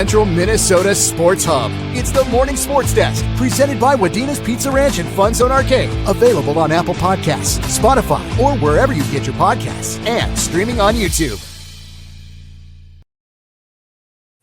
Central Minnesota Sports Hub. It's the Morning Sports Desk, presented by Wadena's Pizza Ranch and FunZone Arcade. Available on Apple Podcasts, Spotify, or wherever you get your podcasts, and streaming on YouTube.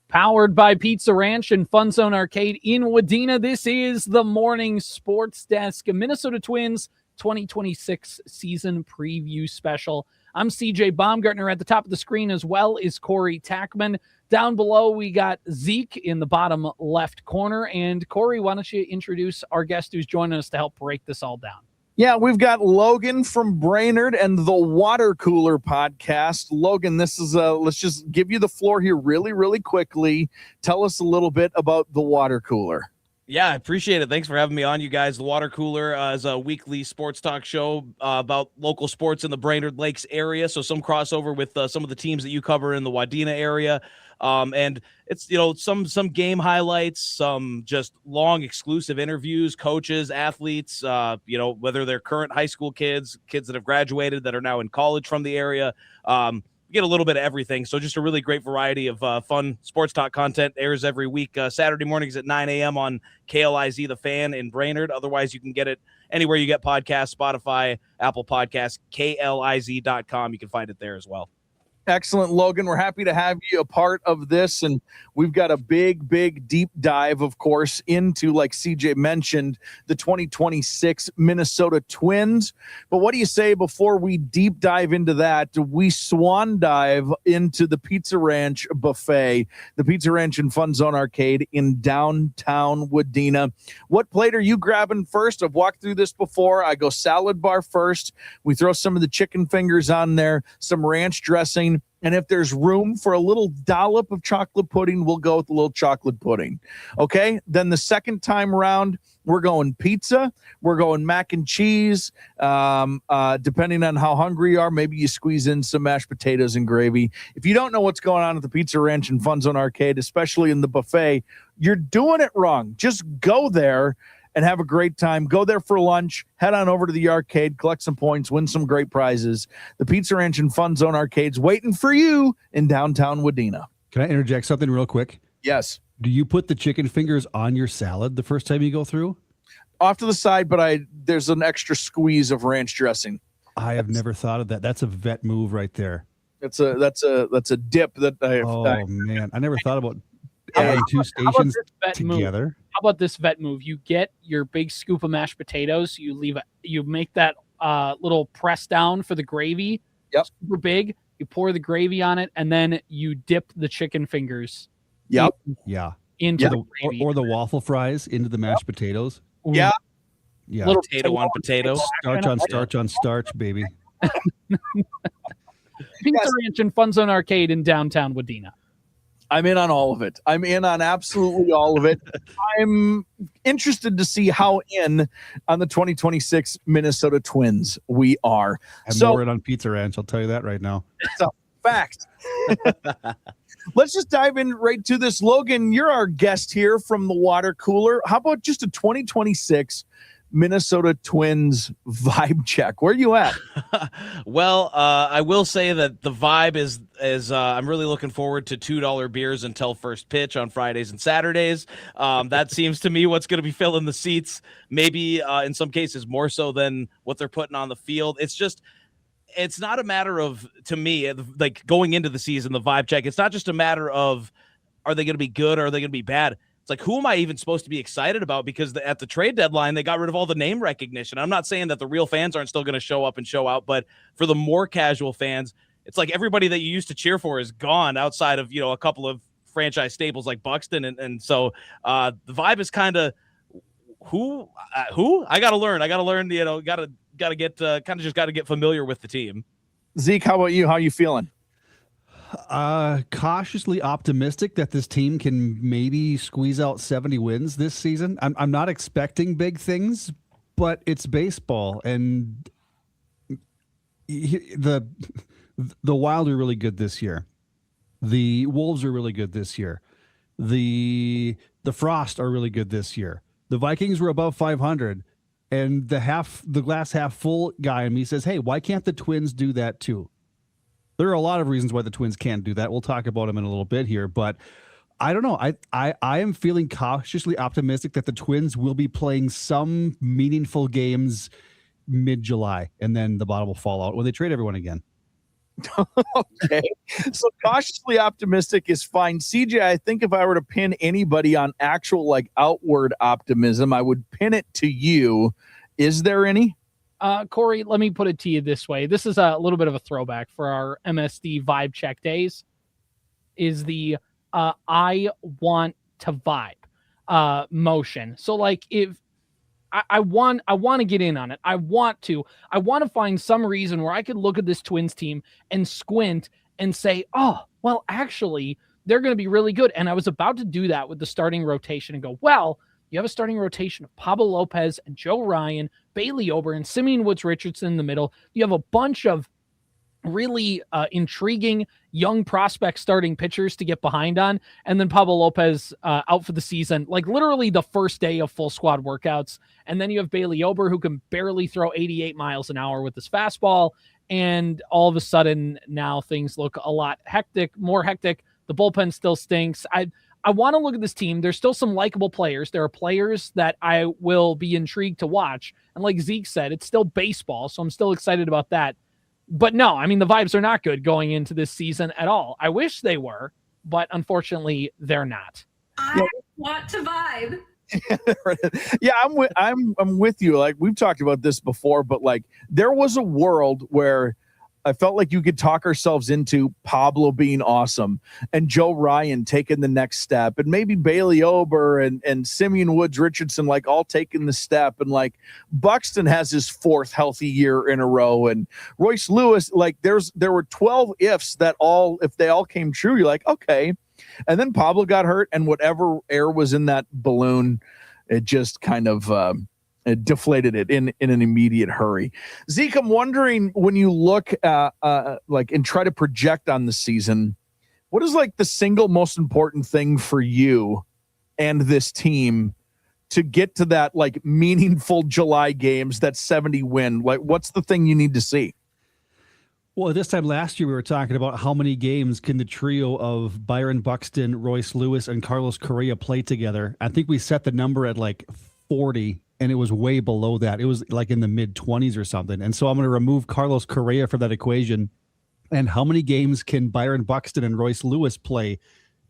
Powered by Pizza Ranch and FunZone Arcade in Wadena, this is the Morning Sports Desk, a Minnesota Twins 2026 season preview special. I'm CJ Baumgartner. At the top of the screen as well is Corey Tackman. Down below, we got Zeke in the bottom left corner. And Corey, why don't you introduce our guest who's joining us to help break this all down? Yeah, we've got Logan from Brainerd and the Water Cooler podcast. Logan, this is let's just give you the floor here really, really quickly. Tell us a little bit about the Water Cooler. Yeah, I appreciate it. Thanks for having me on, you guys. The Water Cooler is a weekly sports talk show about local sports in the Brainerd Lakes area. So some crossover with some of the teams that you cover in the Wadena area. And it's, some game highlights, some just long exclusive interviews, coaches, athletes, whether they're current high school kids that have graduated, that are now in college from the area. You get a little bit of everything. So just a really great variety of fun sports talk content. Airs every week, Saturday mornings at 9 a.m. on KLIZ, The Fan in Brainerd. Otherwise, you can get it anywhere you get podcasts, Spotify, Apple Podcasts, KLIZ.com. You can find it there as well. Excellent, Logan. We're happy to have you a part of this, and we've got a big deep dive, of course, into, like CJ mentioned, the 2026 Minnesota Twins. But what do you say before we deep dive into that? We swan dive into the Pizza Ranch buffet, the Pizza Ranch and FunZone Arcade in downtown Wadena. What plate are you grabbing first? I've walked through this before. I go salad bar first. We throw some of the chicken fingers on there, some ranch dressing. And if there's room for a little dollop of chocolate pudding, we'll go with a little chocolate pudding. Okay? Then the second time around, we're going pizza. We're going mac and cheese. Depending on how hungry you are, maybe you squeeze in some mashed potatoes and gravy. If you don't know what's going on at the Pizza Ranch and FunZone Arcade, especially in the buffet, you're doing it wrong. Just go there and have a great time. Go there for lunch, head on over to the arcade, collect some points, win some great prizes. The Pizza Ranch and FunZone Arcade's waiting for you in downtown Wadena. Can I interject something real quick? Yes. Do you put the chicken fingers on your salad the first time you go through? Off to the side, but there's an extra squeeze of ranch dressing. I have never thought of that. That's a vet move right there. That's a dip that man, I never thought about adding two stations together. How about this vet move? You get your big scoop of mashed potatoes. You make that little press down for the gravy. Yep. Super big. You pour the gravy on it, and then you dip the chicken fingers. Yep. Into the gravy. Or the waffle fries into the mashed potatoes. Yeah. Yeah. Little potato on potato. Starch on starch on starch, baby. Pizza Ranch and FunZone Arcade in downtown Wadena. I'm in on all of it. I'm in on absolutely all of it. I'm interested to see how in on the 2026 Minnesota Twins we are. I'm more in on Pizza Ranch, I'll tell you that right now. It's a fact. Let's just dive in right to this. Logan, you're our guest here from the Water Cooler. How about just a 2026 Minnesota Twins vibe check? Where are you at? Well, I will say that the vibe is I'm really looking forward to $2 beers until first pitch on Fridays and Saturdays. That seems to me what's going to be filling the seats, maybe in some cases more so than what they're putting on the field. It's not a matter of, to me, like going into the season, the vibe check, it's not just a matter of, are they going to be good or are they going to be bad? It's like, who am I even supposed to be excited about? Because at the trade deadline, they got rid of all the name recognition. I'm not saying that the real fans aren't still going to show up and show out, but for the more casual fans, it's like everybody that you used to cheer for is gone outside of, a couple of franchise staples like Buxton. And so the vibe is kind of who I got to learn, got to get familiar with the team. Zeke, how about you? How are you feeling? Cautiously optimistic that this team can maybe squeeze out 70 wins this season. I'm not expecting big things, but it's baseball, and the Wild are really good this year. The Wolves are really good this year. The Frost are really good this year. The Vikings were above 500, and the glass half full guy in me says, hey, why can't the Twins do that too? There are a lot of reasons why the Twins can't do that. We'll talk about them in a little bit here, but I don't know. I am feeling cautiously optimistic that the Twins will be playing some meaningful games mid-July, and then the bottom will fall out when they trade everyone again. Okay. So cautiously optimistic is fine. CJ, I think if I were to pin anybody on actual like outward optimism, I would pin it to you. Is there any? Corey, let me put it to you this way. This is a little bit of a throwback for our MSD vibe check days. Is the I want to vibe motion. So like if I want to get in on it. I want to find some reason where I could look at this Twins team and squint and say, oh, well, actually, they're going to be really good. And I was about to do that with the starting rotation and go, well, you have a starting rotation of Pablo Lopez and Joe Ryan, Bailey Ober, and Simeon Woods-Richardson in the middle. You have a bunch of really intriguing young prospect starting pitchers to get behind on. And then Pablo Lopez out for the season, like literally the first day of full squad workouts. And then you have Bailey Ober, who can barely throw 88 miles an hour with his fastball. And all of a sudden now things look a lot more hectic. The bullpen still stinks. I want to look at this team. There's still some likable players. There are players that I will be intrigued to watch. And like Zeke said, it's still baseball. So I'm still excited about that. But no, I mean, the vibes are not good going into this season at all. I wish they were, but unfortunately they're not. I want to vibe. Yeah, I'm with you. Like we've talked about this before, but like there was a world where I felt like you could talk ourselves into Pablo being awesome and Joe Ryan taking the next step and maybe Bailey Ober and Simeon Woods-Richardson like all taking the step, and like Buxton has his fourth healthy year in a row, and Royce Lewis, like there were 12 ifs that if they all came true, you're like, okay. And then Pablo got hurt, and whatever air was in that balloon, it just kind of it deflated it in an immediate hurry. Zeke, I'm wondering, when you look at like and try to project on the season, what is like the single most important thing for you and this team to get to that like meaningful July games, that 70 win? Like, what's the thing you need to see? Well, this time last year, we were talking about how many games can the trio of Byron Buxton, Royce Lewis, and Carlos Correa play together. I think we set the number at like 40, and it was way below that. It was like in the mid-20s or something. And so I'm going to remove Carlos Correa from that equation. And how many games can Byron Buxton and Royce Lewis play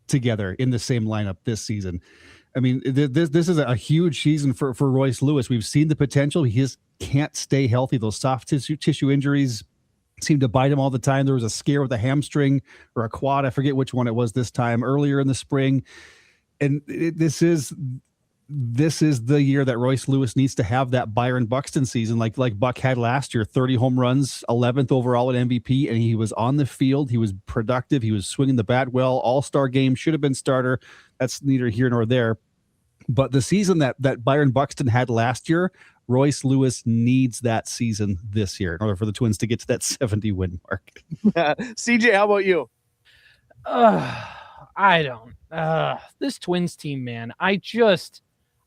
together in the same lineup this season? I mean, this is a huge season for Royce Lewis. We've seen the potential. He just can't stay healthy. Those soft tissue injuries seem to bite him all the time. There was a scare with a hamstring or a quad. I forget which one it was this time, earlier in the spring. And this is the year that Royce Lewis needs to have that Byron Buxton season like Buck had last year. 30 home runs, 11th overall at MVP, and he was on the field. He was productive. He was swinging the bat well. All-star game, should have been starter. That's neither here nor there. But the season that Byron Buxton had last year, Royce Lewis needs that season this year in order for the Twins to get to that 70-win mark. CJ, how about you? I don't. This Twins team, man,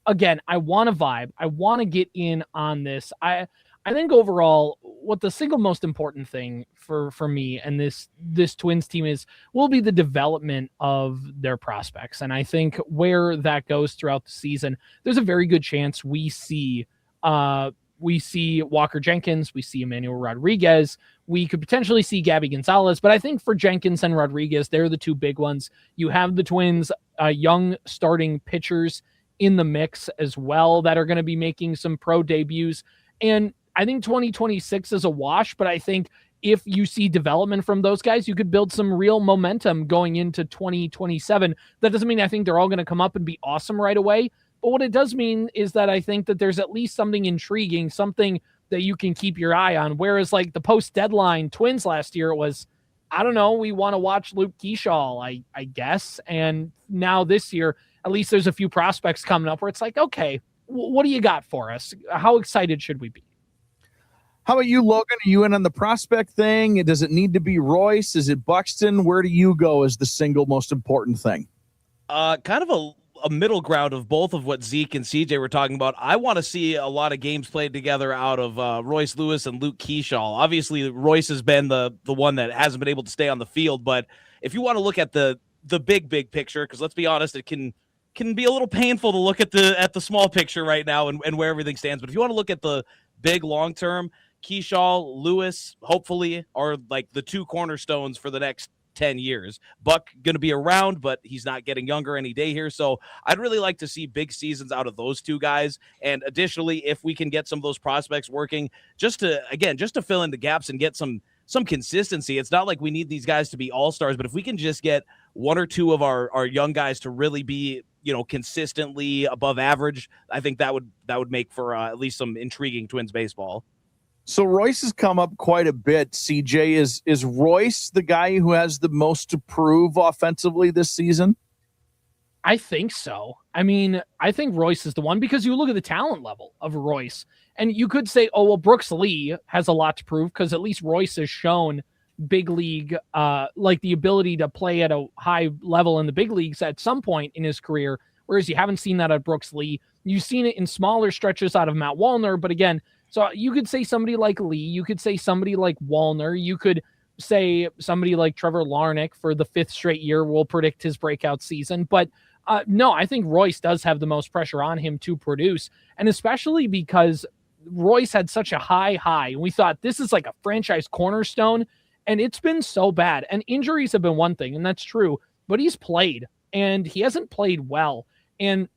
again, I want to vibe. I want to get in on this. I think overall, what the single most important thing for me and this Twins team will be the development of their prospects. And I think where that goes throughout the season, there's a very good chance we see Walker Jenkins, we see Emmanuel Rodriguez, we could potentially see Gabby Gonzalez, but I think for Jenkins and Rodriguez, they're the two big ones. You have the Twins, young starting pitchers in the mix as well that are going to be making some pro debuts. And I think 2026 is a wash, but I think if you see development from those guys, you could build some real momentum going into 2027. That doesn't mean I think they're all going to come up and be awesome right away. But what it does mean is that I think that there's at least something intriguing, something that you can keep your eye on. Whereas like the post-deadline Twins last year, it was, I don't know, we want to watch Luke Keyshaw, I guess. And now this year, at least there's a few prospects coming up where it's like, okay, what do you got for us? How excited should we be? How about you, Logan? Are you in on the prospect thing? Does it need to be Royce? Is it Buxton? Where do you go as the single most important thing? Kind of a middle ground of both of what Zeke and CJ were talking about. I want to see a lot of games played together out of Royce Lewis and Luke Keyshaw. Obviously, Royce has been the one that hasn't been able to stay on the field, but if you want to look at the the big picture, because let's be honest, it can be a little painful to look at the small picture right now and where everything stands. But if you want to look at the big long term, Keyshaw, Lewis, hopefully, are like the two cornerstones for the next 10 years. Buck going to be around, but he's not getting younger any day here. So I'd really like to see big seasons out of those two guys. And additionally, if we can get some of those prospects working, just to fill in the gaps and get some consistency. It's not like we need these guys to be all-stars, but if we can just get one or two of our young guys to really be, consistently above average, I think that would make for at least some intriguing Twins baseball. So Royce has come up quite a bit. CJ, is Royce the guy who has the most to prove offensively this season? I think so. I mean, I think Royce is the one, because you look at the talent level of Royce, and you could say, oh, well, Brooks Lee has a lot to prove, because at least Royce has shown big league, like the ability to play at a high level in the big leagues at some point in his career, whereas you haven't seen that at Brooks Lee. You've seen it in smaller stretches out of Matt Wallner, but again, so you could say somebody like Lee, you could say somebody like Wallner, you could say somebody like Trevor Larnach for the 5th straight year will predict his breakout season. But no, I think Royce does have the most pressure on him to produce, and especially because Royce had such a high. We thought this is like a franchise cornerstone, and it's been so bad. And injuries have been one thing, and that's true, but he's played, and he hasn't played well. And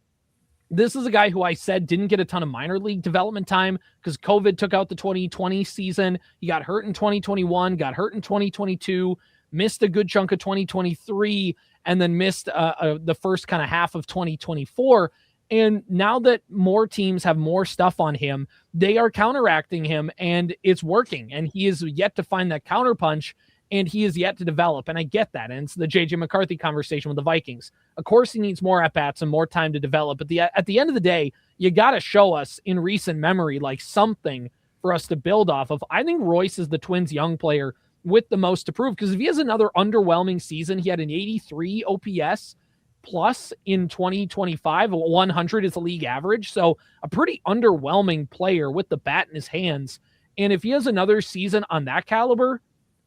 this is a guy who I said didn't get a ton of minor league development time because COVID took out the 2020 season. He got hurt in 2021, got hurt in 2022, missed a good chunk of 2023, and then missed the first kind of half of 2024. And now that more teams have more stuff on him, they are counteracting him, and it's working. And he is yet to find that counterpunch, and he is yet to develop. And I get that. And it's the J.J. McCarthy conversation with the Vikings. Of course, he needs more at-bats and more time to develop. But at the end of the day, you got to show us in recent memory, like something for us to build off of. I think Royce is the Twins' young player with the most to prove, because if he has another underwhelming season, he had an 83 OPS plus in 2025, 100 is the league average. So a pretty underwhelming player with the bat in his hands. And if he has another season on that caliber,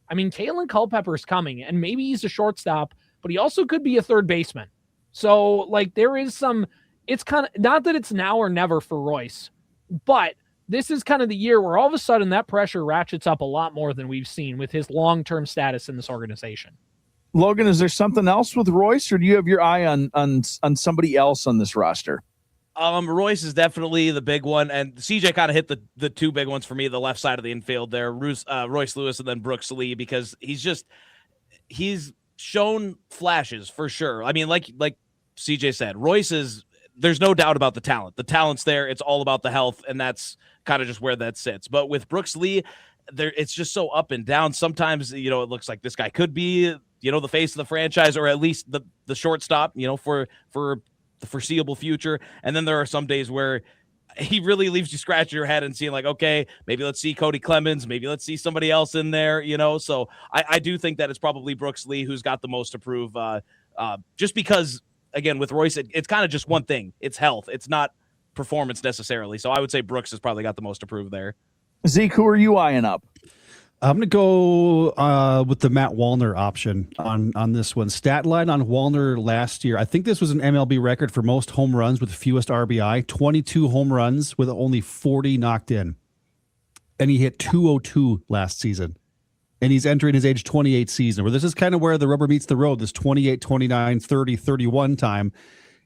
I mean, Kalen Culpepper's coming, and maybe he's a shortstop, but he also could be a third baseman. So, like, there is some, it's kind of, not that it's now or never for Royce, but this is kind of the year where all of a sudden that pressure ratchets up a lot more than we've seen with his long-term status in this organization. Logan, is there something else with Royce, or do you have your eye on somebody else on this roster? Royce is definitely the big one, and CJ kind of hit the two big ones for me, the left side of the infield there, Royce Lewis and then Brooks Lee, because he's shown flashes for sure. I mean, like CJ said, there's no doubt about the talent. The talent's there. It's all about the health, and that's kind of just where that sits. But with Brooks Lee, it's just so up and down. Sometimes, it looks like this guy could be, the face of the franchise, or at least the shortstop, for the foreseeable future. And then there are some days where he really leaves you scratching your head and seeing like, okay, maybe let's see Cody Clemens, maybe let's see somebody else in there, So I do think that it's probably Brooks Lee who's got the most to prove, just because, again, with Royce, it's kind of just one thing. It's health. It's not performance necessarily. So I would say Brooks has probably got the most to prove there. Zeke, who are you eyeing up? I'm going to go with the Matt Wallner option on this one. Stat line on Wallner last year, I think this was an MLB record for most home runs with fewest RBI, 22 home runs with only 40 knocked in. And he hit 202 last season. And he's entering his age 28 season, where this is kind of where the rubber meets the road, this 28, 29, 30, 31 time.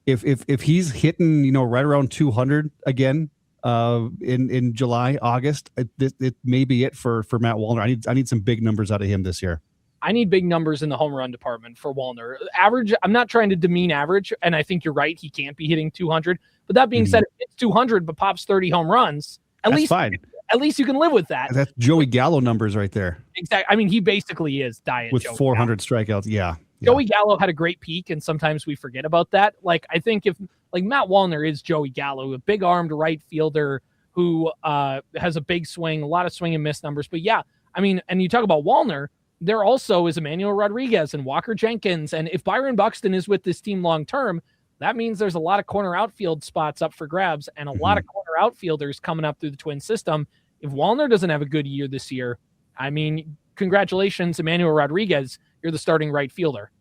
If he's hitting, right around 200 again, in July, August, it may be it for Matt Wallner. I need some big numbers out of him this year. I need big numbers in the home run department for Wallner. Average, I'm not trying to demean average, and I think you're right. He can't be hitting 200. But that being said, if it's 200 but pops 30 home runs, that's fine. At least you can live with that. That's Joey Gallo numbers right there. Exactly. I mean, he basically is diet with Joey 400 Gallo. Strikeouts. Yeah. Joey Gallo had a great peak, and sometimes we forget about that. Like, I think if Matt Wallner is Joey Gallo, a big armed right fielder who has a big swing, a lot of swing and miss numbers. But yeah, I mean, and you talk about Wallner, there also is Emmanuel Rodriguez and Walker Jenkins. And if Byron Buxton is with this team long-term, that means there's a lot of corner outfield spots up for grabs and a lot of corner outfielders coming up through the Twin system. If Wallner doesn't have a good year this year, I mean, congratulations, Emmanuel Rodriguez. You're the starting right fielder.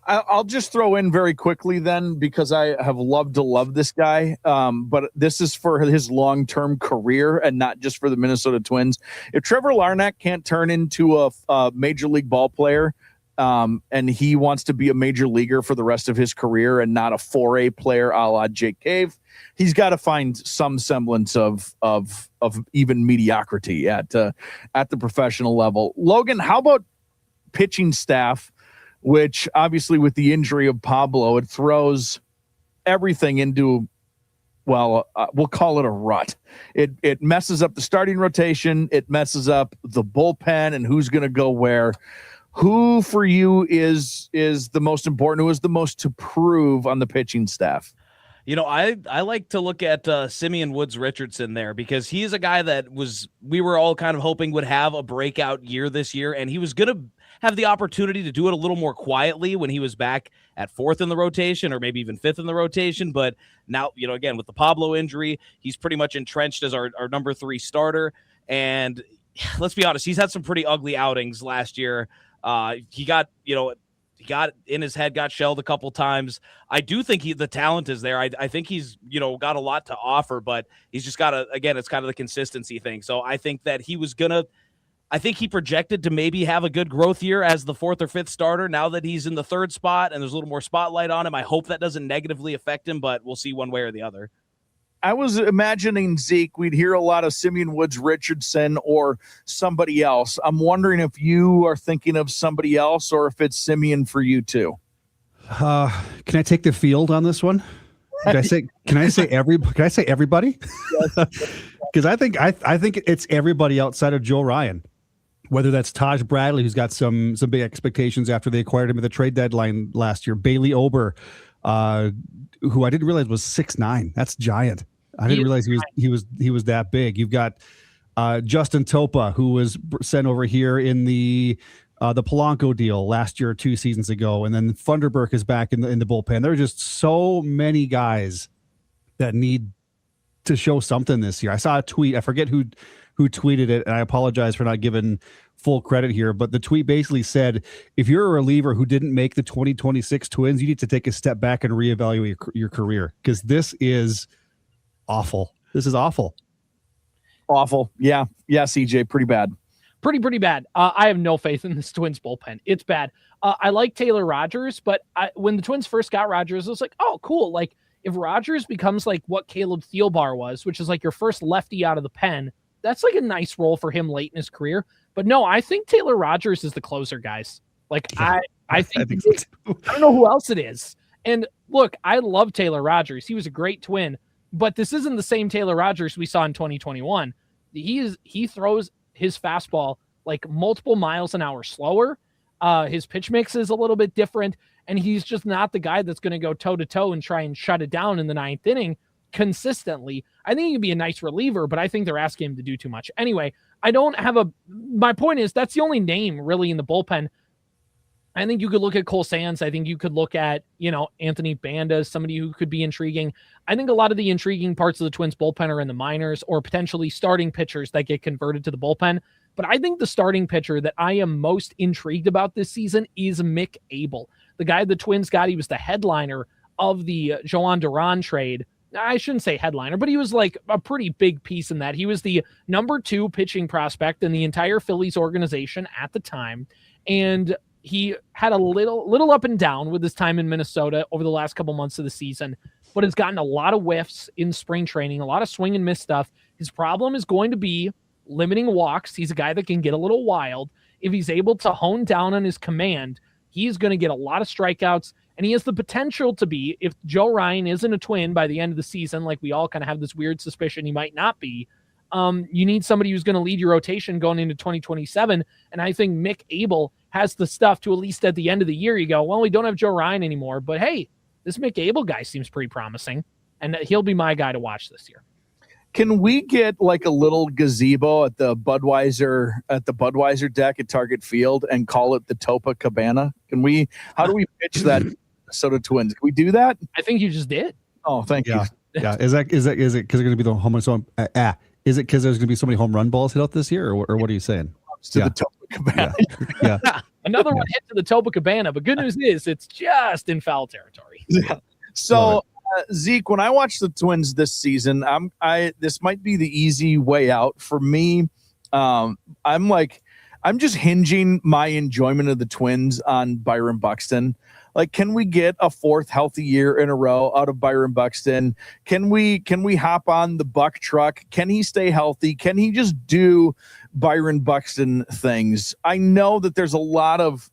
I'll just throw in very quickly then, because I have loved to love this guy, but this is for his long-term career and not just for the Minnesota Twins. If Trevor Larnach can't turn into a major league ball player, and he wants to be a major leaguer for the rest of his career and not a 4A player a la Jake Cave, he's got to find some semblance of even mediocrity at the professional level. Logan, how about pitching staff? Which obviously with the injury of Pablo, it throws everything into, we'll call it a rut. It messes up the starting rotation. It messes up the bullpen and who's going to go where. Who for you is the most important? Who is the most to prove on the pitching staff? You know, I like to look at Simeon Woods Richardson there, because he's a guy that we were all kind of hoping would have a breakout year this year, and he was going to have the opportunity to do it a little more quietly when he was back at fourth in the rotation or maybe even fifth in the rotation. But now, you know, again, with the Pablo injury, he's pretty much entrenched as our number 3 starter. And let's be honest, he's had some pretty ugly outings last year. He got in his head, got shelled a couple times. I do think the talent is there. I think he's, got a lot to offer, but he's just got to, again, it's kind of the consistency thing. So I think that I think he projected to maybe have a good growth year as the 4th or 5th starter. Now that he's in the 3rd spot and there's a little more spotlight on him, I hope that doesn't negatively affect him, but we'll see one way or the other. I was imagining, Zeke, we'd hear a lot of Simeon Woods Richardson or somebody else. I'm wondering if you are thinking of somebody else or if it's Simeon for you too. Can I take the field on this one? Can I say everybody? Because I think it's everybody outside of Joe Ryan. Whether that's Taj Bradley, who's got some big expectations after they acquired him at the trade deadline last year. Bailey Ober, who I didn't realize was 6'9". That's giant. I didn't realize he was that big. You've got Justin Topa, who was sent over here in the Polanco deal last year or 2 seasons ago, and then Funderburk is back in the bullpen. There are just so many guys that need to show something this year. I saw a tweet. I forget who tweeted it, and I apologize for not giving full credit here, but the tweet basically said, if you're a reliever who didn't make the 2026 Twins, you need to take a step back and reevaluate your career, because this is awful. This is awful. Awful. Yeah, CJ, pretty bad. Pretty bad. I have no faith in this Twins bullpen. It's bad. I like Taylor Rogers, but when the Twins first got Rogers, I was like, oh, cool. Like, if Rogers becomes like what Caleb Thielbar was, which is like your first lefty out of the pen, that's like a nice role for him late in his career. But no, I think Taylor Rogers is the closer, guys. Like, yeah, I think so too. I don't know who else it is. And look, I love Taylor Rogers. He was a great Twin, but this isn't the same Taylor Rogers we saw in 2021. He throws his fastball like multiple miles an hour slower. His pitch mix is a little bit different, and he's just not the guy that's going to go toe-to-toe and try and shut it down in the 9th inning consistently. I think he can be a nice reliever, but I think they're asking him to do too much. Anyway, my point is that's the only name really in the bullpen. I think you could look at Cole Sands. I think you could look at, Anthony Banda as somebody who could be intriguing. I think a lot of the intriguing parts of the Twins bullpen are in the minors or potentially starting pitchers that get converted to the bullpen. But I think the starting pitcher that I am most intrigued about this season is Mick Abel. The guy the Twins got, he was the headliner of the Joan Duran trade. I shouldn't say headliner, but he was like a pretty big piece in that. He was the number 2 pitching prospect in the entire Phillies organization at the time. And he had a little up and down with his time in Minnesota over the last couple months of the season, but has gotten a lot of whiffs in spring training, a lot of swing and miss stuff. His problem is going to be limiting walks. He's a guy that can get a little wild. If he's able to hone down on his command, he's going to get a lot of strikeouts, and he has the potential to be, if Joe Ryan isn't a Twin by the end of the season, like we all kind of have this weird suspicion he might not be, you need somebody who's going to lead your rotation going into 2027, and I think Mick Abel has the stuff to, at least at the end of the year, you go, well, we don't have Joe Ryan anymore, but hey, this Mick Abel guy seems pretty promising, and he'll be my guy to watch this year. Can we get like a little gazebo at the Budweiser deck at Target Field and call it the Topa Cabana? How do we pitch that Minnesota Twins? Can we do that? I think you just did. Oh, thank you. Yeah. Is it because they're going to be the home run? Is it because there's going to be so many home run balls hit out this year, or what are you saying? To the Topa Cabana. Yeah. Another one hit to the Toba Cabana, but good news is it's just in foul territory. Yeah. So, Zeke, when I watch the Twins this season, this might be the easy way out for me. I'm just hinging my enjoyment of the Twins on Byron Buxton. Like, can we get a fourth healthy year in a row out of Byron Buxton? Can we hop on the Buck truck? Can he stay healthy? Can he just do Byron Buxton things? I know that there's a lot of,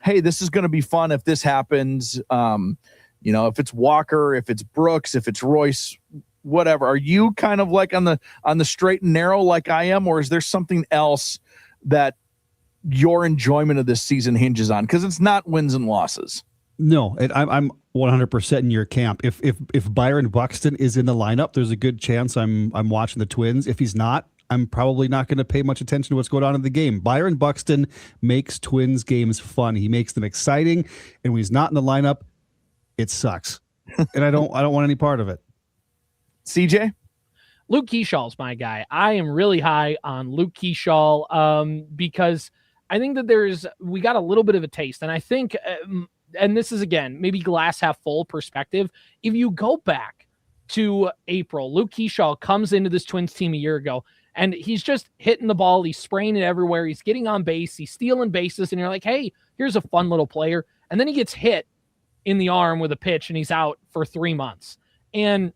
hey, this is going to be fun if this happens. If it's Walker, if it's Brooks, if it's Royce, whatever. Are you kind of like on the straight and narrow like I am, or is there something else that your enjoyment of this season hinges on? Because it's not wins and losses. No, I'm 100% in your camp. If Byron Buxton is in the lineup, there's a good chance I'm watching the Twins. If he's not, I'm probably not going to pay much attention to what's going on in the game. Byron Buxton makes Twins games fun. He makes them exciting, and when he's not in the lineup, it sucks. And I don't want any part of it. CJ? Luke Keeshaw's my guy. I am really high on Luke Keeshaw because I think that we got a little bit of a taste. And I think, and this is, again, maybe glass half full perspective. If you go back to April, Luke Keeshaw comes into this Twins team a year ago, and he's just hitting the ball. He's spraying it everywhere. He's getting on base. He's stealing bases. And you're like, hey, here's a fun little player. And then he gets hit in the arm with a pitch, and he's out for 3 months. And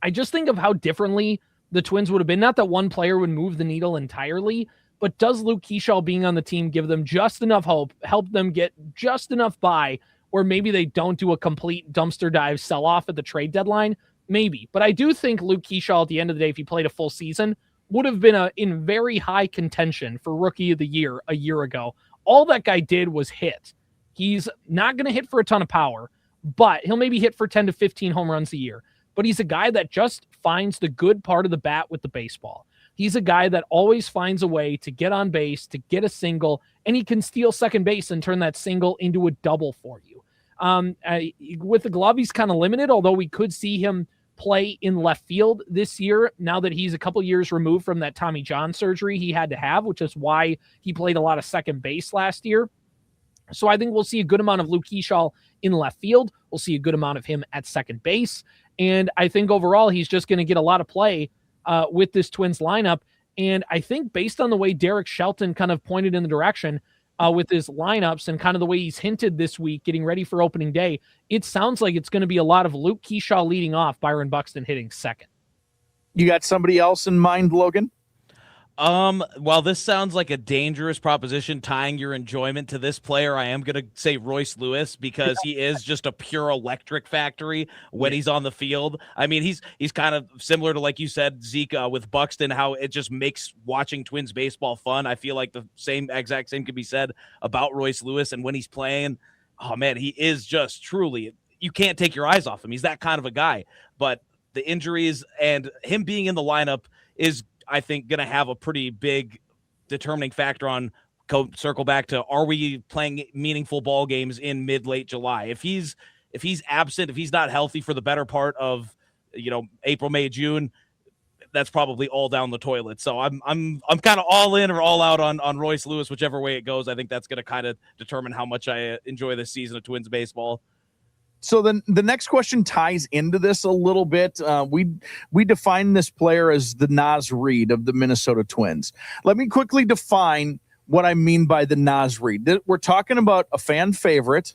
I just think of how differently the Twins would have been. Not that one player would move the needle entirely, but does Luke Keeshaw being on the team give them just enough hope, help them get just enough by, where maybe they don't do a complete dumpster dive sell-off at the trade deadline? Maybe. But I do think Luke Keeshaw, at the end of the day, if he played a full season, would have been in very high contention for Rookie of the Year a year ago. All that guy did was hit. He's not going to hit for a ton of power, but he'll maybe hit for 10 to 15 home runs a year. But he's a guy that just finds the good part of the bat with the baseball. He's a guy that always finds a way to get on base, to get a single, and he can steal second base and turn that single into a double for you. With the glove, he's kind of limited, although we could see him play in left field this year now that he's a couple years removed from that Tommy John surgery he had to have, which is why he played a lot of second base last year. So I think we'll see a good amount of Luke Keeshaw in left field. We'll see a good amount of him at second base. And I think overall he's just going to get a lot of play with this Twins lineup. And I think based on the way Derek Shelton kind of pointed in the direction with his lineups and kind of the way he's hinted this week, getting ready for opening day, it sounds like it's going to be a lot of Luke Keeshaw leading off, Byron Buxton hitting second. You got somebody else in mind, Logan? While this sounds like a dangerous proposition, tying your enjoyment to this player, I am going to say Royce Lewis, because he is just a pure electric factory when he's on the field. I mean, he's kind of similar to, like you said, Zeke, with Buxton, how it just makes watching Twins baseball fun. I feel like the exact same could be said about Royce Lewis. And when he's playing, oh man, he is just truly, you can't take your eyes off him. He's that kind of a guy, but the injuries and him being in the lineup is, I think, going to have a pretty big determining factor on circle back to, are we playing meaningful ball games in late July? If he's absent, if he's not healthy for the better part of, April, May, June, that's probably all down the toilet. So I'm kind of all in or all out on Royce Lewis, whichever way it goes. I think that's going to kind of determine how much I enjoy this season of Twins baseball. So then the next question ties into this a little bit. We define this player as the Naz Reid of the Minnesota Twins. Let me quickly define what I mean by the Naz Reid. We're talking about a fan favorite,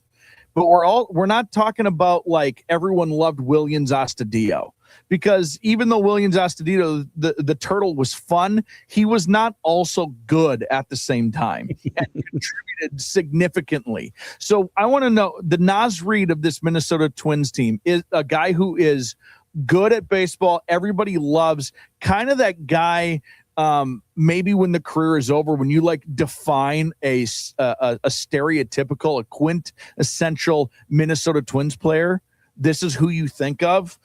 but we're not talking about like everyone loved Willians Astudillo. Because even though Willians Astudillo, the turtle, was fun, he was not also good at the same time and contributed significantly. So I want to know, the Naz Reid of this Minnesota Twins team is a guy who is good at baseball. Everybody loves, kind of that guy. Maybe when the career is over, when you like define a stereotypical, a quintessential Minnesota Twins player, this is who you think of.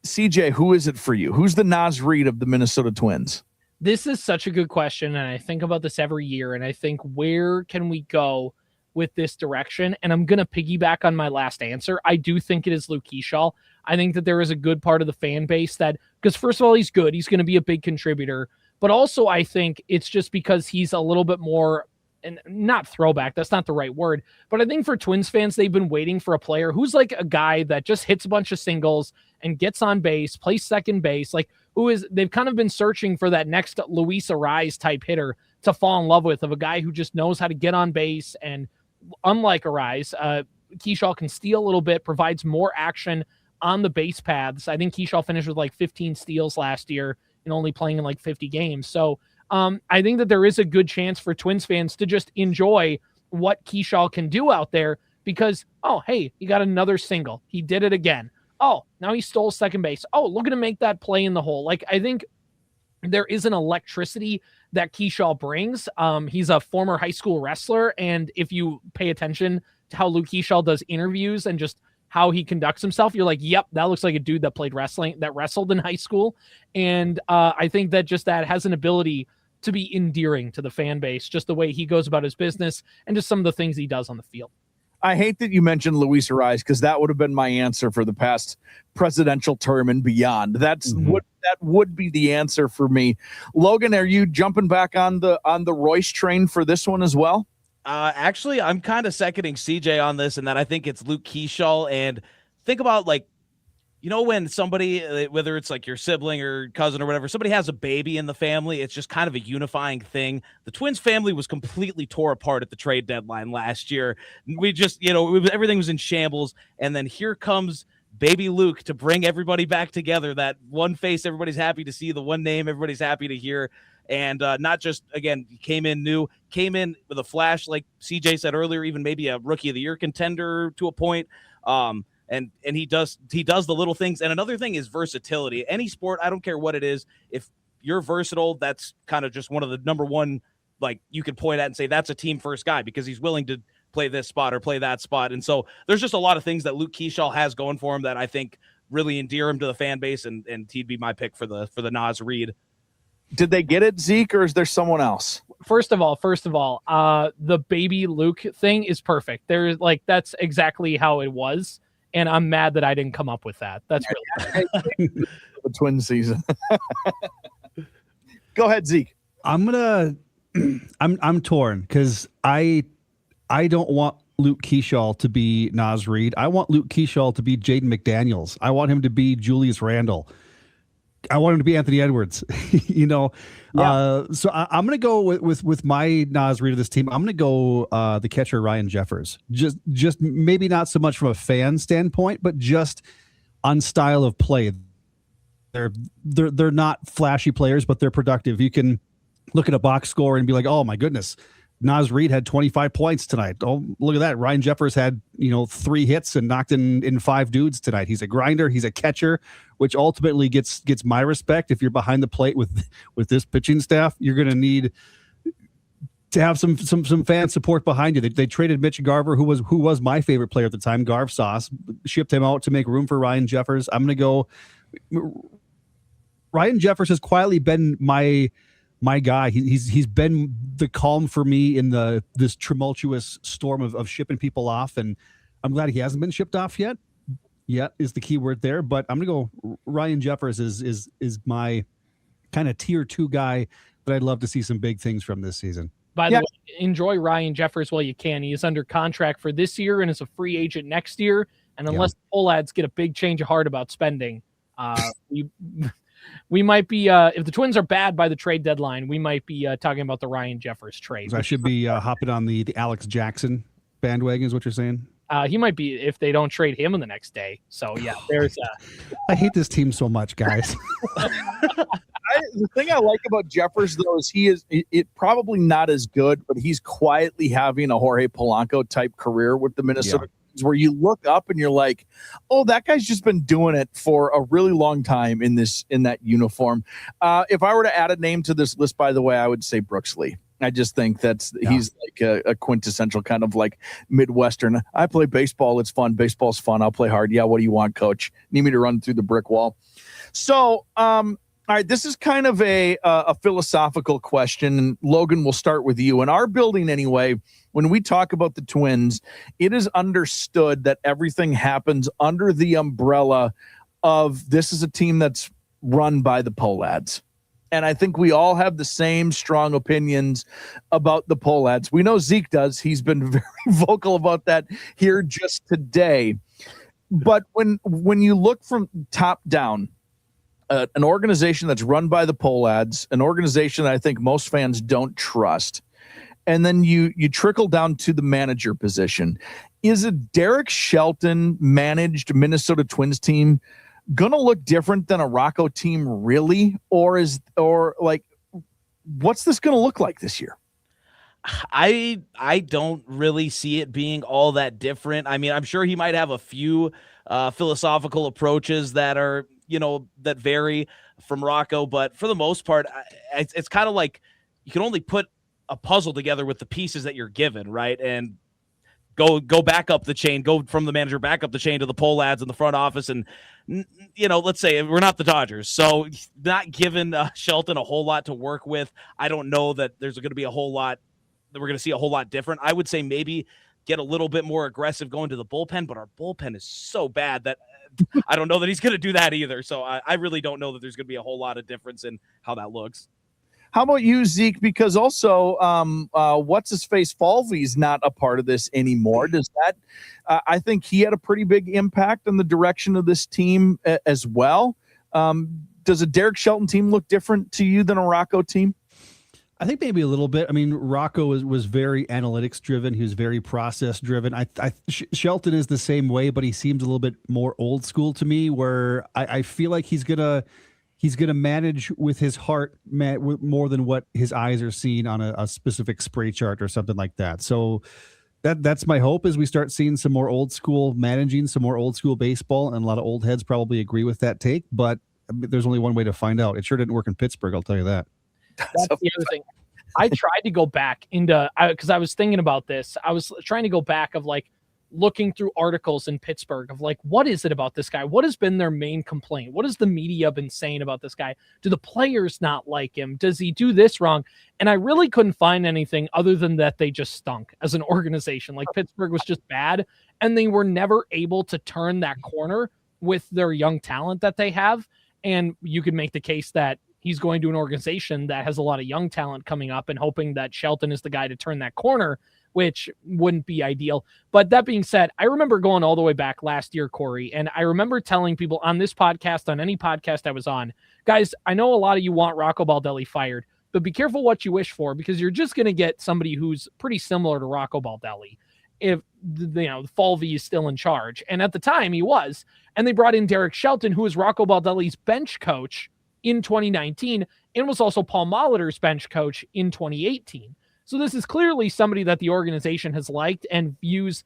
CJ, who is it for you? Who's the Naz Reid of the Minnesota Twins? This is such a good question, and I think about this every year, and I think, where can we go with this direction? And I'm going to piggyback on my last answer. I do think it is Luke Keeshaw. I think that there is a good part of the fan base that, because first of all, he's good. He's going to be a big contributor. But also I think it's just because he's a little bit more, and not throwback, that's not the right word, but I think for Twins fans, they've been waiting for a player who's like a guy that just hits a bunch of singles and gets on base, plays second base, like they've kind of been searching for that next Luis Arraez type hitter to fall in love with, of a guy who just knows how to get on base. And unlike Arraez, Keyshaw can steal a little bit, provides more action on the base paths. I think Keyshaw finished with like 15 steals last year and only playing in like 50 games. So I think that there is a good chance for Twins fans to just enjoy what Keyshaw can do out there because, oh, hey, he got another single. He did it again. Oh, now he stole second base. Oh, look at him make that play in the hole. Like, I think there is an electricity that Keyshaw brings. He's a former high school wrestler, and if you pay attention to how Luke Keyshaw does interviews and just how he conducts himself, you're like, yep, that looks like a dude that played wrestling, that wrestled in high school. And I think that just that has an ability to be endearing to the fan base, just the way he goes about his business and just some of the things he does on the field. I hate that you mentioned Luis Arraez because that would have been my answer for the past presidential term and beyond. That would be the answer for me. Logan, are you jumping back on the Royce train for this one as well? Actually, I'm kind of seconding CJ on this, and that I think it's Luke Keyshaw. And think about, like, you know, when somebody, whether it's like your sibling or cousin or whatever, somebody has a baby in the family, it's just kind of a unifying thing. The Twins family was completely tore apart at the trade deadline last year. We just, everything was in shambles. And then here comes baby Luke to bring everybody back together. That one face everybody's happy to see, the one name everybody's happy to hear. And not just, again, came in with a flash, like CJ said earlier, even maybe a rookie of the year contender to a point. And he does the little things. And another thing is versatility. Any sport, I don't care what it is, if you're versatile, that's kind of just one of the number one, like, you could point at and say that's a team first guy because he's willing to play this spot or play that spot. And so there's just a lot of things that Luke Keyshaw has going for him that I think really endear him to the fan base, and he'd be my pick for the Naz Reid. Did they get it, Zeke, or is there someone else? First of all, the baby Luke thing is perfect. That's exactly how it was. And I'm mad that I didn't come up with that. That's really the Twin season. Go ahead, Zeke. I'm torn because I don't want Luke Keyshaw to be Naz Reid. I want Luke Keyshaw to be Jaden McDaniels. I want him to be Julius Randle. I want him to be Anthony Edwards, Yeah. So I'm going to go with my Naz Reid of this team. I'm going to go the catcher Ryan Jeffers. Just maybe not so much from a fan standpoint, but just on style of play. They're not flashy players, but they're productive. You can look at a box score and be like, oh my goodness, Naz Reid had 25 points tonight. Oh, look at that. Ryan Jeffers had, 3 hits and knocked in 5 dudes tonight. He's a grinder. He's a catcher, which ultimately gets my respect. If you're behind the plate with this pitching staff, you're going to need to have some fan support behind you. They traded Mitch Garver, who was my favorite player at the time, Garv Sauce, shipped him out to make room for Ryan Jeffers. I'm going to go. Ryan Jeffers has quietly been my guy. He's been the calm for me in this tumultuous storm of shipping people off, and I'm glad he hasn't been shipped off yet. Yet is the key word there, but I'm gonna go Ryan Jeffers is my kind of tier 2 guy that I'd love to see some big things from this season. By the way, enjoy Ryan Jeffers while you can. He is under contract for this year and is a free agent next year. And unless the Pohlads get a big change of heart about spending, we might be, if the Twins are bad by the trade deadline, we might be talking about the Ryan Jeffers trade. So I should be hopping on the Alex Jackson bandwagon is what you're saying? He might be if they don't trade him in the next day. So, yeah, there's I hate this team so much, guys. The thing I like about Jeffers, though, is it probably not as good, but he's quietly having a Jorge Polanco type career with the Minnesota Twins, where you look up and you're like, oh, that guy's just been doing it for a really long time in that uniform. If I were to add a name to this list, by the way, I would say Brooks Lee. I just think he's like a quintessential kind of like Midwestern. I play baseball. It's fun. Baseball's fun. I'll play hard. Yeah. What do you want, coach? Need me to run through the brick wall? So, all right, this is kind of a philosophical question. And Logan, we'll start with you. In our building anyway, when we talk about the Twins, it is understood that everything happens under the umbrella of this is a team that's run by the Pohlads. And I think we all have the same strong opinions about the poll ads. We know Zeke does. He's been very vocal about that here just today. But when you look from top down, an organization that's run by the poll ads, an organization that I think most fans don't trust, and then you trickle down to the manager position, is a Derek Shelton managed Minnesota Twins team going to look different than a Rocco team, really? Or what's this going to look like this year? I don't really see it being all that different. I mean, I'm sure he might have a few philosophical approaches that are, that vary from Rocco, but for the most part, it's kind of like you can only put a puzzle together with the pieces that you're given, right? And go back up the chain, go from the manager back up the chain to the poll ads in the front office. And, let's say we're not the Dodgers, so not giving Shelton a whole lot to work with. I don't know that there's going to be a whole lot that we're going to see a whole lot different. I would say maybe get a little bit more aggressive going to the bullpen, but our bullpen is so bad that I don't know that he's going to do that either. So I really don't know that there's going to be a whole lot of difference in how that looks. How about you, Zeke? Because also, what's his face? Falvey's not a part of this anymore. Does that? I think he had a pretty big impact on the direction of this team as well. Does a Derek Shelton team look different to you than a Rocco team? I think maybe a little bit. I mean, Rocco was very analytics driven. He was very process driven. Shelton is the same way, but he seems a little bit more old school to me. Where I feel like he's gonna manage with his heart more than what his eyes are seeing on a specific spray chart or something like that. So that's my hope, is we start seeing some more old school managing, some more old school baseball, and a lot of old heads probably agree with that take. But there's only one way to find out. It sure didn't work in Pittsburgh, I'll tell you that. That's the other thing. I tried to go back into, because I was thinking about this. I was trying to go back of looking through articles in Pittsburgh of what is it about this guy? What has been their main complaint? What has the media been saying about this guy? Do the players not like him? Does he do this wrong? And I really couldn't find anything other than that they just stunk as an organization. Pittsburgh was just bad, and they were never able to turn that corner with their young talent that they have. And you could make the case that he's going to an organization that has a lot of young talent coming up and hoping that Shelton is the guy to turn that corner, which wouldn't be ideal. But that being said, I remember going all the way back last year, Corey, and I remember telling people on this podcast, on any podcast I was on, guys, I know a lot of you want Rocco Baldelli fired, but be careful what you wish for, because you're just going to get somebody who's pretty similar to Rocco Baldelli if Falvey is still in charge. And at the time he was, and they brought in Derek Shelton, who was Rocco Baldelli's bench coach in 2019 and was also Paul Molitor's bench coach in 2018. So this is clearly somebody that the organization has liked and views,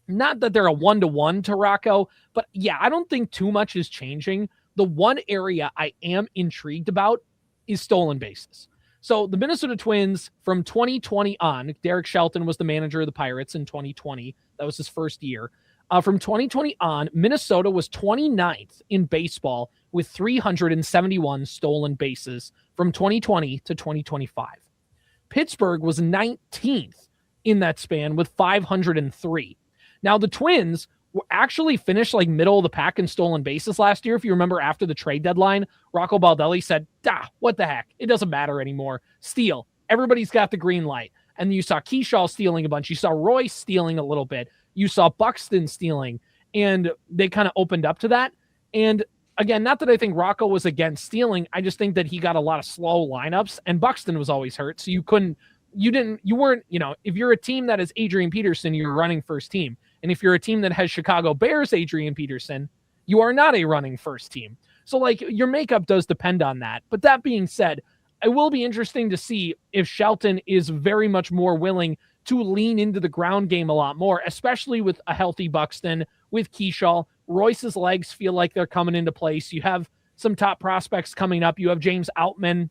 not that they're a one-to-one to Rocco, but yeah, I don't think too much is changing. The one area I am intrigued about is stolen bases. So the Minnesota Twins from 2020 on, Derek Shelton was the manager of the Pirates in 2020. That was his first year. From 2020 on, Minnesota was 29th in baseball with 371 stolen bases from 2020 to 2025. Pittsburgh was 19th in that span with 503. Now, the Twins were actually finished middle of the pack in stolen bases last year. If you remember, after the trade deadline, Rocco Baldelli said, what the heck? It doesn't matter anymore. Steal. Everybody's got the green light. And you saw Keyshaw stealing a bunch. You saw Royce stealing a little bit. You saw Buxton stealing, and they kind of opened up to that. And again, not that I think Rocco was against stealing. I just think that he got a lot of slow lineups, and Buxton was always hurt. So you weren't, if you're a team that has Adrian Peterson, you're running first team. And if you're a team that has Chicago Bears Adrian Peterson, you are not a running first team. So your makeup does depend on that. But that being said, it will be interesting to see if Shelton is very much more willing to lean into the ground game a lot more, especially with a healthy Buxton, with Keyshaw. Royce's legs feel like they're coming into place. You have some top prospects coming up. You have James Outman.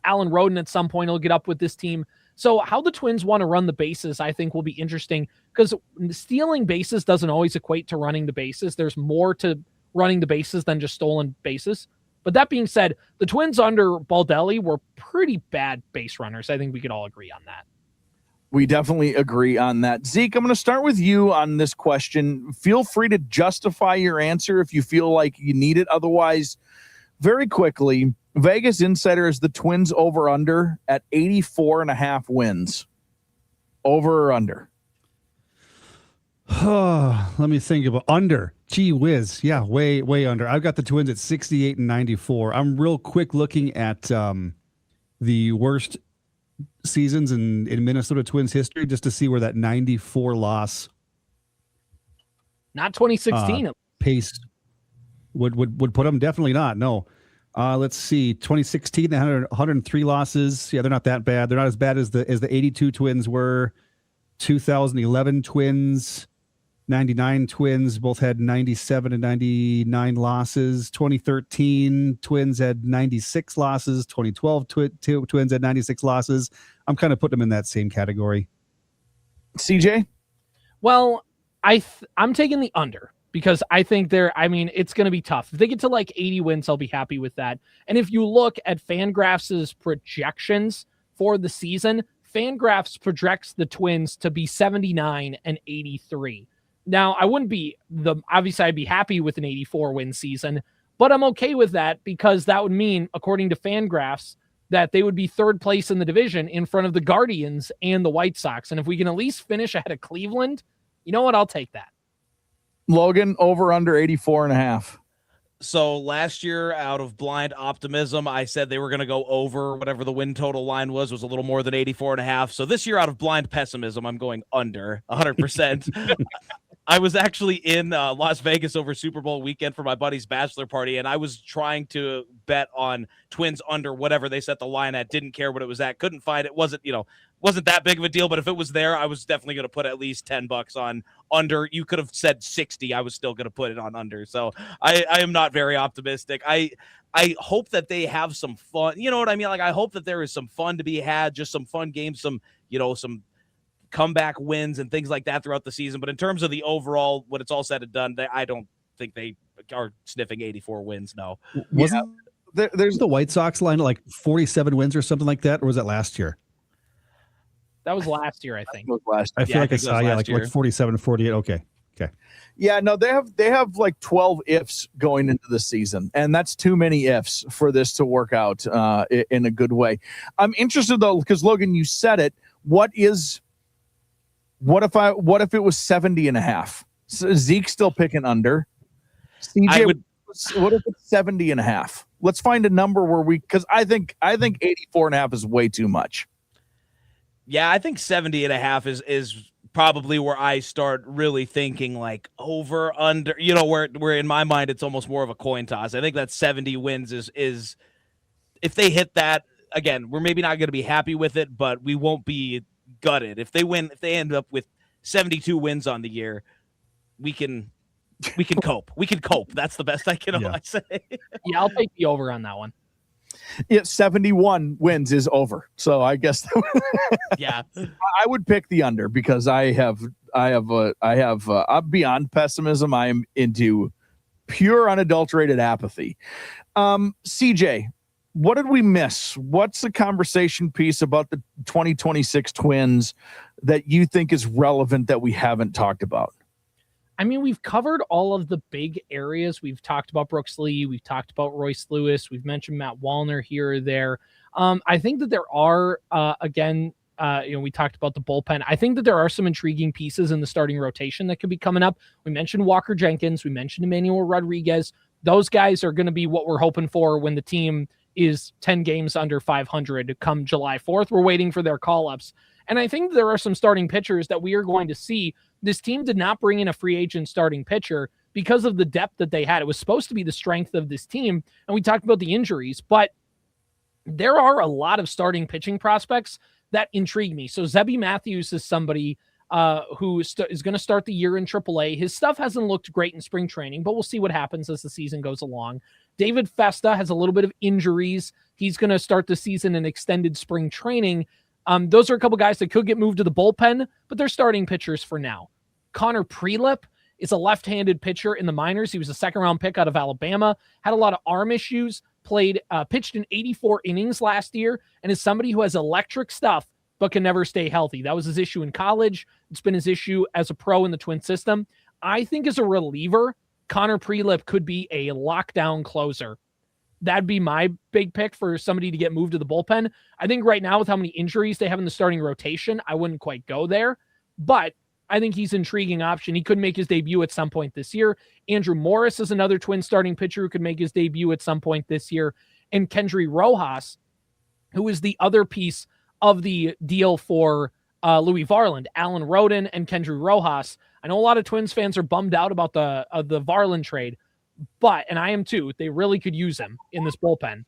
Alan Roden at some point will get up with this team. So how the Twins want to run the bases, I think, will be interesting, because stealing bases doesn't always equate to running the bases. There's more to running the bases than just stolen bases. But that being said, the Twins under Baldelli were pretty bad base runners. I think we could all agree on that. We definitely agree on that. Zeke, I'm going to start with you on this question. Feel free to justify your answer if you feel like you need it. Otherwise, very quickly, Vegas Insider is the Twins over under at 84.5 wins. Over or under? Let me think about under. Gee whiz. Yeah, way under. I've got the Twins at 68 and 94. I'm real quick looking at the worst seasons in Minnesota Twins history just to see where that 94 loss Not 2016. pace would put them. Definitely not. No. Let's see. 2016, they had 103 losses. Yeah, they're not that bad. They're not as bad as the 82 Twins were. 2011 Twins, 99 Twins both had 97 and 99 losses. 2013 Twins had 96 losses. 2012 Twins had 96 losses. I'm kind of putting them in that same category. CJ? Well, I'm taking the under because I think it's going to be tough. If they get to like 80 wins, I'll be happy with that. And if you look at Fangraphs' projections for the season, Fangraphs projects the Twins to be 79 and 83. Now, I wouldn't be obviously I'd be happy with an 84 win season, but I'm okay with that because that would mean, according to Fangraphs, that they would be third place in the division in front of the Guardians and the White Sox. And if we can at least finish ahead of Cleveland, you know what? I'll take that. Logan, over under 84.5. So last year, out of blind optimism, I said they were going to go over whatever the win total line was a little more than 84.5. So this year, out of blind pessimism, I'm going under 100%. I was actually in Las Vegas over Super Bowl weekend for my buddy's bachelor party, and I was trying to bet on Twins under whatever they set the line at. Didn't care what it was at. Couldn't find it. Wasn't that big of a deal, but if it was there, I was definitely going to put at least $10 on under. You could have said 60. I was still going to put it on under. So I am not very optimistic. I hope that they have some fun. You know what I mean? Like, I hope that there is some fun to be had, just some fun games, some comeback wins and things like that throughout the season. But in terms of the overall, when it's all said and done, I don't think they are sniffing 84 wins. No. Wasn't there's the White Sox line at like 47 wins or something like that? Or was that last year? That was last year, I think. I feel like I saw like 47 and 48. Okay. Yeah, no, they have like 12 ifs going into the season, and that's too many ifs for this to work out in a good way. I'm interested though, because Logan, you said it. What if it was 70.5? So Zeke still picking under. CJ, what if it's 70.5? Let's find a number because I think 84.5 is way too much. Yeah, I think 70.5 is probably where I start really thinking like over, under, where in my mind it's almost more of a coin toss. I think that 70 wins is if they hit that, again, we're maybe not going to be happy with it, but we won't be gutted. If they end up with 72 wins on the year, we can cope. We can cope. That's the best I can say. Yeah, I'll take the over on that one. Yeah, 71 wins is over. So I guess yeah, I would pick the under because I'm beyond pessimism. I am into pure unadulterated apathy. CJ, what did we miss? What's the conversation piece about the 2026 Twins that you think is relevant that we haven't talked about? I mean, we've covered all of the big areas. We've talked about Brooks Lee. We've talked about Royce Lewis. We've mentioned Matt Wallner here or there. I think that there are, we talked about the bullpen. I think that there are some intriguing pieces in the starting rotation that could be coming up. We mentioned Walker Jenkins. We mentioned Emmanuel Rodriguez. Those guys are going to be what we're hoping for when the team is 10 games under 500 come July 4th. We're waiting for their call-ups. And I think there are some starting pitchers that we are going to see. This team did not bring in a free agent starting pitcher because of the depth that they had. It was supposed to be the strength of this team, and we talked about the injuries, but there are a lot of starting pitching prospects that intrigue me. So Zebby Matthews is somebody who is going to start the year in AAA. His stuff hasn't looked great in spring training, but we'll see what happens as the season goes along. David Festa has a little bit of injuries. He's going to start the season in extended spring training. Those are a couple guys that could get moved to the bullpen, but they're starting pitchers for now. Connor Prelip is a left-handed pitcher in the minors. He was a second-round pick out of Alabama, had a lot of arm issues, pitched in 84 innings last year, and is somebody who has electric stuff but can never stay healthy. That was his issue in college. It's been his issue as a pro in the Twin system. I think as a reliever, Connor Prelip could be a lockdown closer that'd be my big pick for somebody to get moved to the bullpen. I think right now with how many injuries they have in the starting rotation, I wouldn't quite go there, but I think he's an intriguing option. He could make his debut at some point this year. Andrew Morris is another Twins starting pitcher who could make his debut at some point this year. And Kendry Rojas, who is the other piece of the deal for Louis Varland, Alan Roden and Kendry Rojas. I know a lot of Twins fans are bummed out about the Varland trade, but, and I am too, they really could use him in this bullpen.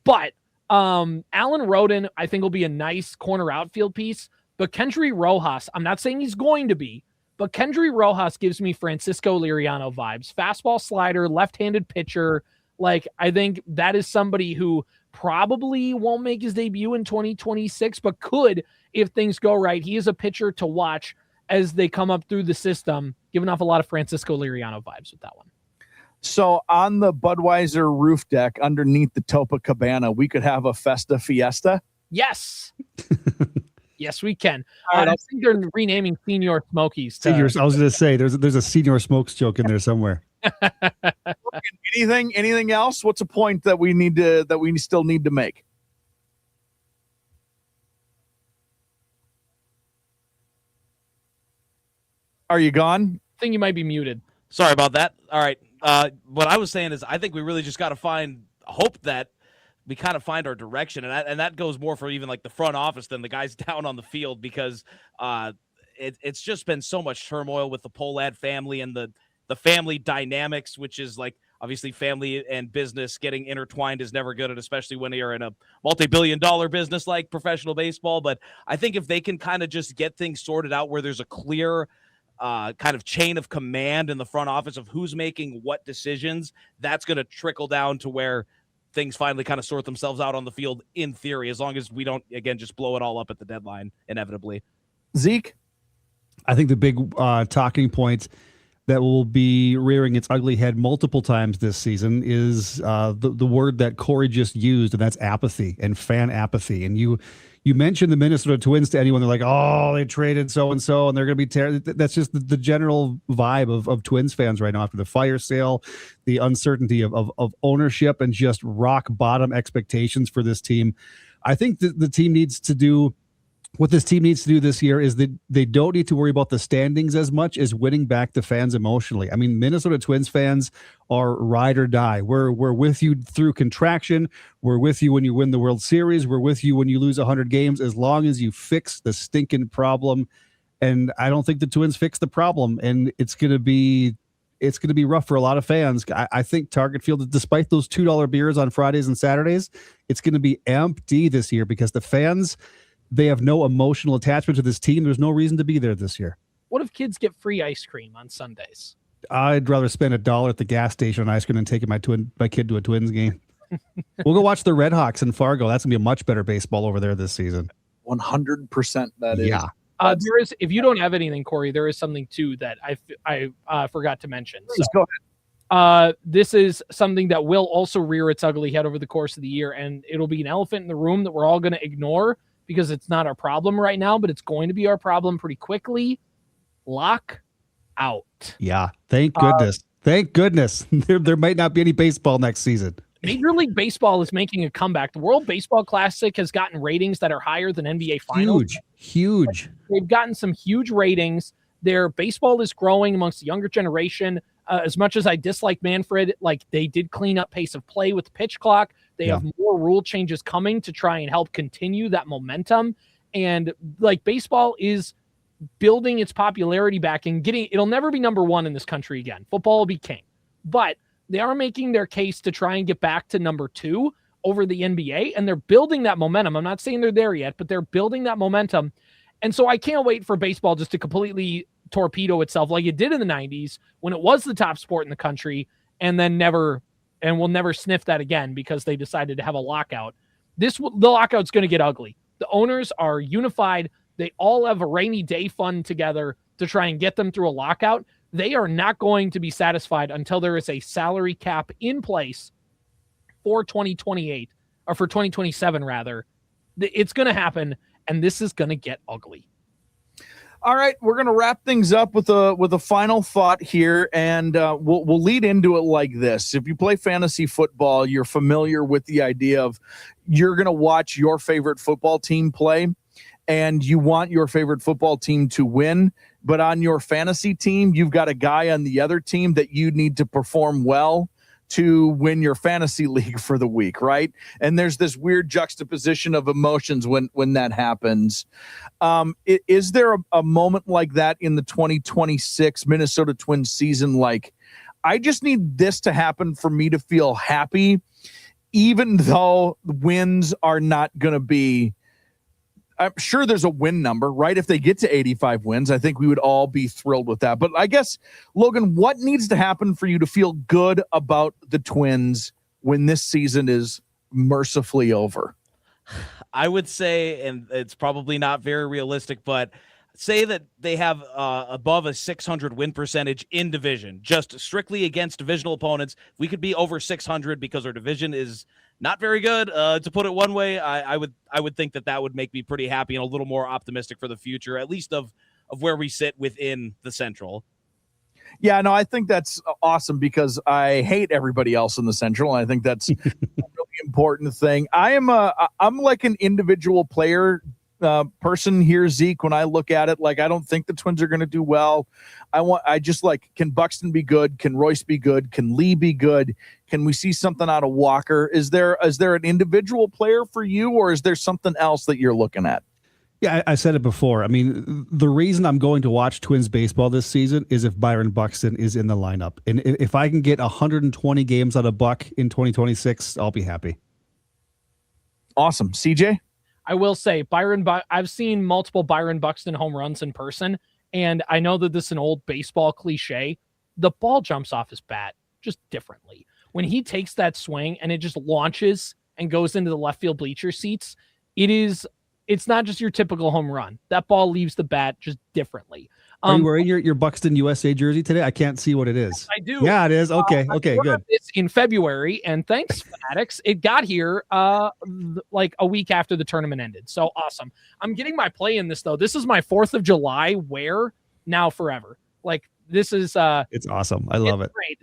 But Alan Roden, I think, will be a nice corner outfield piece. But Kendry Rojas, I'm not saying he's going to be, but Kendry Rojas gives me Francisco Liriano vibes. Fastball slider, left-handed pitcher. Like, I think that is somebody who probably won't make his debut in 2026, but could if things go right. He is a pitcher to watch as they come up through the system, giving off a lot of Francisco Liriano vibes with that one. So on the Budweiser roof deck underneath the Topa Cabana, we could have a Festa Fiesta. Yes. Yes, we can. I think they're renaming Senior Smokies. I was going to say there's a Senior Smokes joke in there somewhere. Anything else? What's a point that we still need to make? Are you gone? I think you might be muted. Sorry about that. All right. What I was saying is I think we really just got to hope that we kind of find our direction. And that goes more for even like the front office than the guys down on the field, because it's just been so much turmoil with the Pohlad family and the family dynamics, which is like, obviously family and business getting intertwined is never good, and especially when you're in a multi-billion-dollar business like professional baseball. But I think if they can kind of just get things sorted out where there's a clear kind of chain of command in the front office of who's making what decisions, that's going to trickle down to where things finally kind of sort themselves out on the field, in theory, as long as we don't, again, just blow it all up at the deadline, inevitably. Zeke? I think the big talking point that will be rearing its ugly head multiple times this season is the word that Corey just used, and that's apathy and fan apathy. And you mentioned the Minnesota Twins to anyone, they're like, oh, they traded so-and-so, and they're going to be terrible. That's just the general vibe of Twins fans right now after the fire sale, the uncertainty of ownership, and just rock bottom expectations for this team. I think that the team needs to do what this team needs to do this year is that they don't need to worry about the standings as much as winning back the fans emotionally. I mean, Minnesota Twins fans are ride or die. We're with you through contraction. We're with you when you win the World Series. We're with you when you lose 100 games, as long as you fix the stinking problem. And I don't think the Twins fix the problem, and it's going to be rough for a lot of fans. I think Target Field, despite those $2 beers on Fridays and Saturdays, it's going to be empty this year because the fans, they have no emotional attachment to this team. There's no reason to be there this year. What if kids get free ice cream on Sundays? I'd rather spend $1 at the gas station on ice cream than taking my kid to a Twins game. We'll go watch the Red Hawks in Fargo. That's going to be a much better baseball over there this season. 100% that is. Yeah. There is, if you don't have anything, Corey, there is something too that I forgot to mention. Please go ahead. This is something that will also rear its ugly head over the course of the year, and it'll be an elephant in the room that we're all going to ignore because it's not our problem right now, but it's going to be our problem pretty quickly. Lock out. Yeah. Thank goodness. Thank goodness. There might not be any baseball next season. Major League Baseball is making a comeback. The World Baseball Classic has gotten ratings that are higher than NBA Finals. Huge. They've gotten some huge ratings. Their baseball is growing amongst the younger generation. As much as I dislike Manfred, like, they did clean up pace of play with the pitch clock. They have more rule changes coming to try and help continue that momentum. And like, baseball is building its popularity back and it'll never be number one in this country again. Football will be king, but they are making their case to try and get back to number 2 over the NBA, and they're building that momentum. I'm not saying they're there yet, but they're building that momentum. And so I can't wait for baseball just to completely torpedo itself like it did in the 90s when it was the top sport in the country, and then we'll never sniff that again because they decided to have a lockout. The lockout's going to get ugly. The owners are unified. They all have a rainy day fund together to try and get them through a lockout. They are not going to be satisfied until there is a salary cap in place for 2028, or for 2027 rather. It's going to happen, and this is going to get ugly. All right, we're going to wrap things up with a final thought here, and we'll lead into it like this. If you play fantasy football, you're familiar with the idea of you're going to watch your favorite football team play, and you want your favorite football team to win, but on your fantasy team, you've got a guy on the other team that you need to perform well to win your fantasy league for the week, right? And there's this weird juxtaposition of emotions when that happens. Is there a moment like that in the 2026 Minnesota Twins season? Like, I just need this to happen for me to feel happy, even though wins are not going to be, I'm sure there's a win number, right? If they get to 85 wins, I think we would all be thrilled with that. But I guess, Logan, what needs to happen for you to feel good about the Twins when this season is mercifully over? I would say, and it's probably not very realistic, but say that they have above a 600 win percentage in division, just strictly against divisional opponents. We could be over 600 because our division is not very good, to put it one way. I would think that would make me pretty happy and a little more optimistic for the future, at least of where we sit within the Central. Yeah, no, I think that's awesome because I hate everybody else in the Central, and I think that's a really important thing. I'm like an individual player person here, Zeke. When I look at it, like, I don't think the Twins are going to do well. I just like, can Buxton be good? Can Royce be good? Can Lee be good? Can we see something out of Walker? Is there an individual player for you, or is there something else that you're looking at? Yeah, I said it before. I mean, the reason I'm going to watch Twins baseball this season is if Byron Buxton is in the lineup. And if I can get 120 games out of Buck in 2026, I'll be happy. Awesome. CJ? I will say I've seen multiple Byron Buxton home runs in person, and I know that this is an old baseball cliche. The ball jumps off his bat just differently. When he takes that swing and it just launches and goes into the left field bleacher seats, it's not just your typical home run. That ball leaves the bat just differently. Are you wearing your Buxton USA jersey today? I can't see what it is. I do. Yeah, it is. Okay, good. It's in February, and thanks, Fanatics. It got here like a week after the tournament ended. So awesome. I'm getting my play in this, though. This is my 4th of July wear now forever. Like, this is it's awesome. I love it. Great.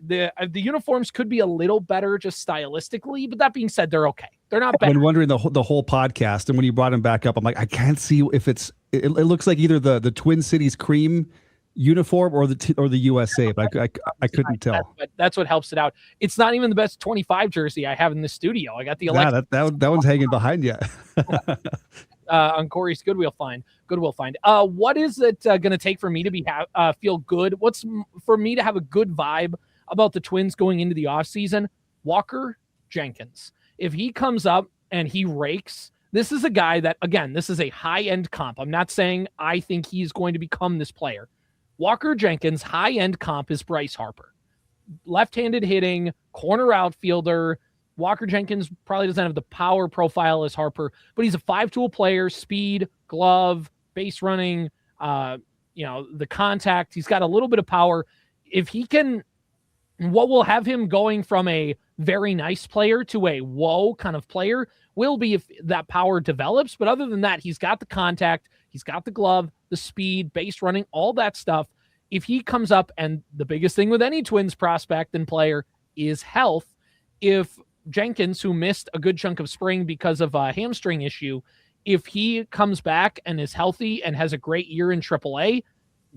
The uniforms could be a little better just stylistically, but that being said, they're okay. They're not bad. I've been wondering the whole podcast, and when you brought him back up, I'm like, I can't see if it looks like either the Twin Cities cream uniform or the USA, but I couldn't tell. That's what helps it out. It's not even the best 25 jersey I have in the studio. I got the that one's hanging behind you. On Corey's Goodwill find. What is it going to take for me to feel good? What's for me to have a good vibe about the Twins going into the offseason? Walker Jenkins. If he comes up and he rakes, this is a guy that, again, this is a high-end comp. I'm not saying I think he's going to become this player. Walker Jenkins' high-end comp is Bryce Harper. Left-handed hitting, corner outfielder. Walker Jenkins probably doesn't have the power profile as Harper, but he's a 5-tool player, speed, glove, base running, the contact. He's got a little bit of power. If he can, what will have him going from a very nice player to a whoa kind of player will be if that power develops. But other than that, he's got the contact, he's got the glove, the speed, base running, all that stuff. If he comes up, and the biggest thing with any Twins prospect and player is health. If Jenkins, who missed a good chunk of spring because of a hamstring issue, if he comes back and is healthy and has a great year in AAA,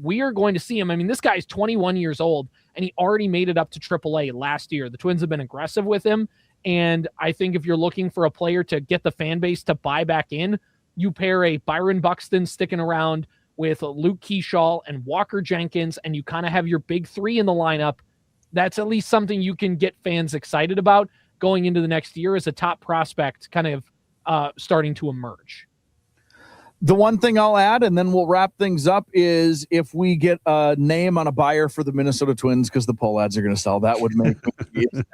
we are going to see him. I mean, this guy's 21 years old, and he already made it up to AAA last year. The Twins have been aggressive with him, and I think if you're looking for a player to get the fan base to buy back in, you pair a Byron Buxton sticking around with Luke Keyshaw and Walker Jenkins, and you kind of have your big three in the lineup. That's at least something you can get fans excited about going into the next year as a top prospect kind of starting to emerge. The one thing I'll add, and then we'll wrap things up, is if we get a name on a buyer for the Minnesota Twins, because the poll ads are going to sell, that would make me upset.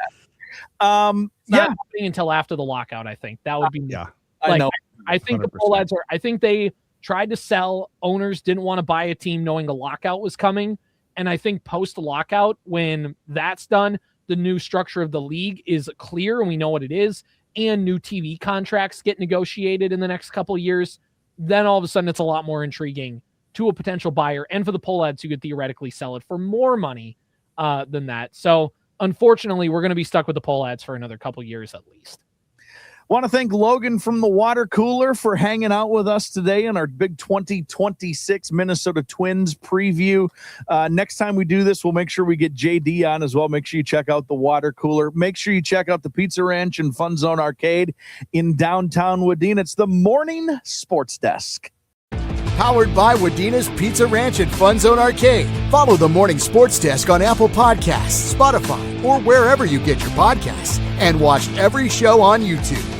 Not happening until after the lockout, I think. That would be I know. I think 100%. The poll ads I think they tried to sell. Owners didn't want to buy a team knowing a lockout was coming. And I think post-lockout, when that's done, the new structure of the league is clear and we know what it is, and new TV contracts get negotiated in the next couple of years, then all of a sudden it's a lot more intriguing to a potential buyer, and for the Pohlads who could theoretically sell it for more money than that. So unfortunately, we're going to be stuck with the Pohlads for another couple years at least. Want to thank Logan from the water cooler for hanging out with us today in our big 2026 Minnesota Twins preview. Next time we do this, we'll make sure we get JD on as well. Make sure you check out the water cooler. Make sure you check out the Pizza Ranch and FunZone Arcade in downtown Wadena. It's the Morning Sports Desk. Powered by Wadena's Pizza Ranch and FunZone Arcade. Follow the Morning Sports Desk on Apple Podcasts, Spotify, or wherever you get your podcasts. And watch every show on YouTube.